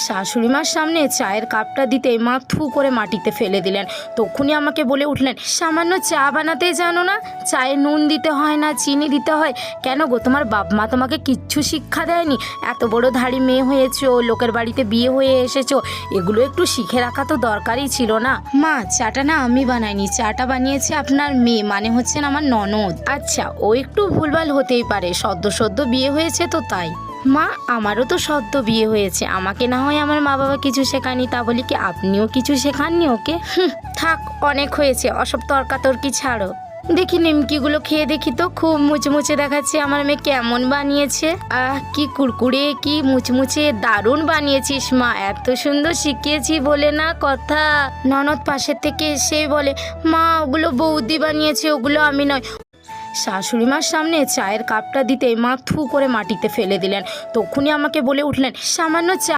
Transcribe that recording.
শাশুড়ি মার সামনে চায়ের কাপটা দিতেই মা থু করে মাটিতে ফেলে দিলেন। তখনই আমাকে বলে উঠলেন, সামান্য চা বানাতে জানো না? চায়ে নুন দিতে হয় না, চিনি দিতে হয়? কেন গো, তোমার বাপ মা তোমাকে কিচ্ছু শিক্ষা দেয়নি? এত বড় ধাড়ি মেয়ে হয়েছো, লোকের বাড়িতে বিয়ে হয়ে এসেছো, এগুলো একটু শিখে রাখা তো দরকারই ছিল না। মা, চাটা না আমি বানাইনি, চাটা বানিয়েছে আপনার মেয়ে, মানে হচ্ছেন আমার ননদ। আচ্ছা, ও একটু ভুলভাল হতেই পারে, সদ্য সদ্য বিয়ে হয়েছে তো তাই। মা, আমারও তো সদ্য বিয়ে হয়েছে, আমাকে না হয় আমার মা বাবা কিছু শেখায়নি, তা বলি কি আপনিও কিছু শেখাননি ওকে? থাক, অনেক হয়েছে, অসব তর্কাতর্কি ছাড়ো। দেখি নিমকিগুলো খেয়ে দেখি তো, খুব মুচমুচে দেখাচ্ছে আমার মেয়ে, কেমন বানিয়েছে? কি কুড়কুড়ে, কি মুচমুচে, দারুণ বানিয়েছিস মা, এত সুন্দর শিখিয়েছি বলে না কথা। ননদ পাশের থেকে এসে বলে, মা ওগুলো বৌদি বানিয়েছে, ওগুলো আমি নয়। শাশুড়ি মার সামনে চায়ের কাপটা দিতেই মা থু করে মাটিতে ফেলে দিলেন। তখনই আমাকে বলে উঠলেন, সামান্য চা